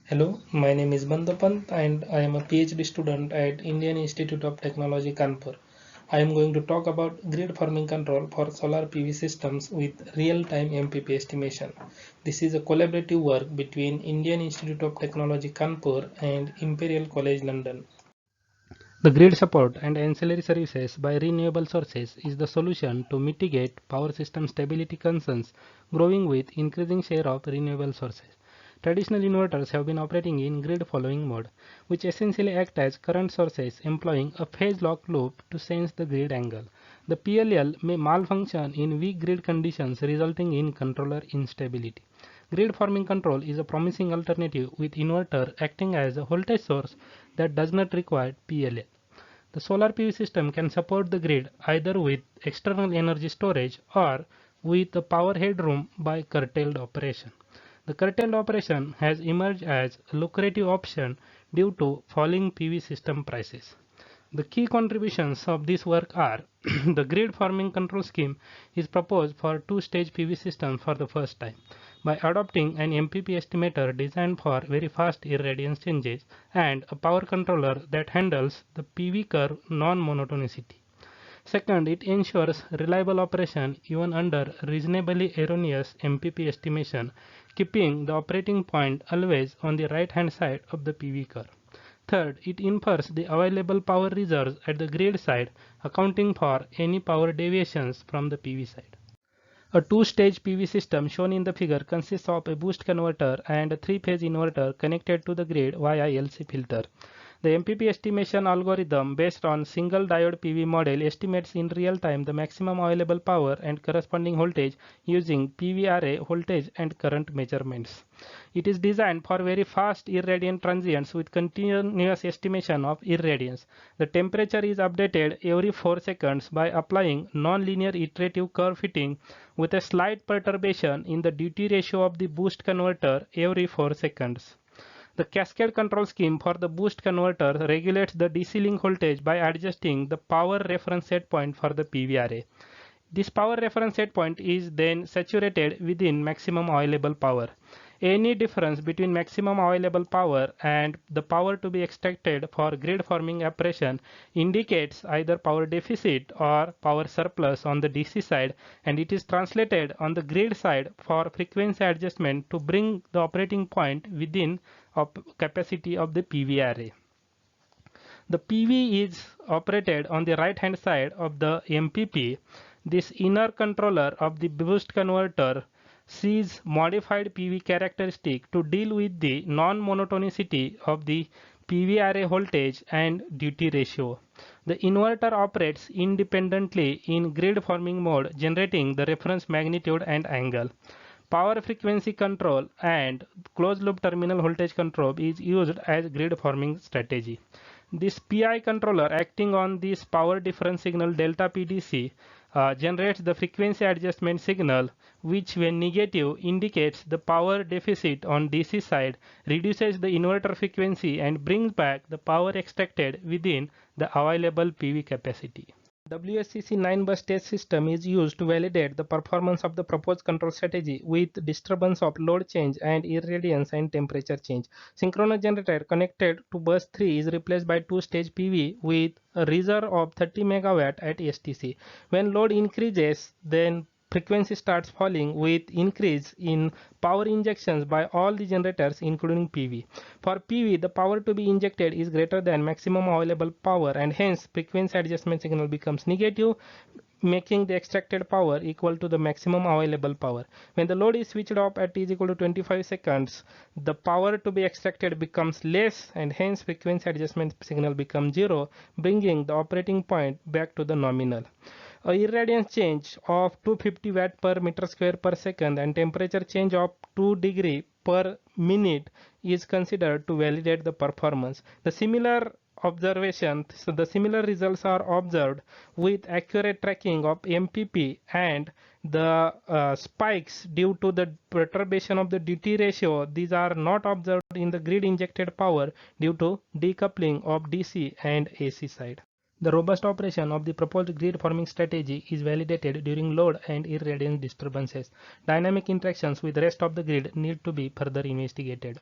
Hello, my name is Bandapant and I am a PhD student at Indian Institute of Technology, Kanpur. I am going to talk about grid forming control for solar PV systems with real-time MPP estimation. This is a collaborative work between Indian Institute of Technology, Kanpur and Imperial College, London. The grid support and ancillary services by renewable sources is the solution to mitigate power system stability concerns growing with increasing share of renewable sources. Traditional inverters have been operating in grid following mode, which essentially act as current sources employing a phase lock loop to sense the grid angle. The PLL may malfunction in weak grid conditions resulting in controller instability. Grid forming control is a promising alternative with inverter acting as a voltage source that does not require PLL. The solar PV system can support the grid either with external energy storage or with the power headroom by curtailed operation. The curtailed operation has emerged as a lucrative option due to falling PV system prices. The key contributions of this work are the grid forming control scheme is proposed for two-stage PV system for the first time by adopting an MPP estimator designed for very fast irradiance changes and a power controller that handles the PV curve non-monotonicity. Second, it ensures reliable operation even under reasonably erroneous MPP estimation, keeping the operating point always on the right-hand side of the PV curve. Third, it infers the available power reserves at the grid side, accounting for any power deviations from the PV side. A two-stage PV system shown in the figure consists of a boost converter and a three-phase inverter connected to the grid via LC filter. The MPP estimation algorithm based on single diode PV model estimates in real time the maximum available power and corresponding voltage using PV array voltage and current measurements. It is designed for very fast irradiant transients with continuous estimation of irradiance. The temperature is updated every 4 seconds by applying non-linear iterative curve fitting with a slight perturbation in the duty ratio of the boost converter every 4 seconds. The cascade control scheme for the boost converter regulates the DC link voltage by adjusting the power reference set point for the PV array. This power reference set point is then saturated within maximum available power. Any difference between maximum available power and the power to be extracted for grid forming operation indicates either power deficit or power surplus on the DC side, and it is translated on the grid side for frequency adjustment to bring the operating point within capacity of the PV array. The PV is operated on the right hand side of the MPP. This inner controller of the boost converter sees modified PV characteristic to deal with the non-monotonicity of the PV array voltage and duty ratio. The inverter operates independently in grid forming mode, generating the reference magnitude and angle. Power frequency control and closed loop terminal voltage control is used as grid forming strategy. This PI controller acting on this power difference signal delta PDC generates the frequency adjustment signal, which when negative indicates the power deficit on DC side, reduces the inverter frequency and brings back the power extracted within the available PV capacity. WSCC 9-bus test system is used to validate the performance of the proposed control strategy with disturbance of load change and irradiance and temperature change. Synchronous generator connected to bus 3 is replaced by two-stage PV with a reserve of 30 MW at STC. When load increases, then frequency starts falling with increase in power injections by all the generators including PV. For PV, the power to be injected is greater than maximum available power and hence frequency adjustment signal becomes negative, making the extracted power equal to the maximum available power. When the load is switched off at t is equal to 25 seconds, the power to be extracted becomes less and hence frequency adjustment signal becomes 0, bringing the operating point back to the nominal. A irradiance change of 250 watt per meter square per second and temperature change of 2 degree per minute is considered to validate the performance. The similar results are observed with accurate tracking of MPP, and the spikes due to the perturbation of the duty ratio, these are not observed in the grid injected power due to decoupling of DC and AC side. The robust operation of the proposed grid forming strategy is validated during load and irradiance disturbances. Dynamic interactions with the rest of the grid need to be further investigated.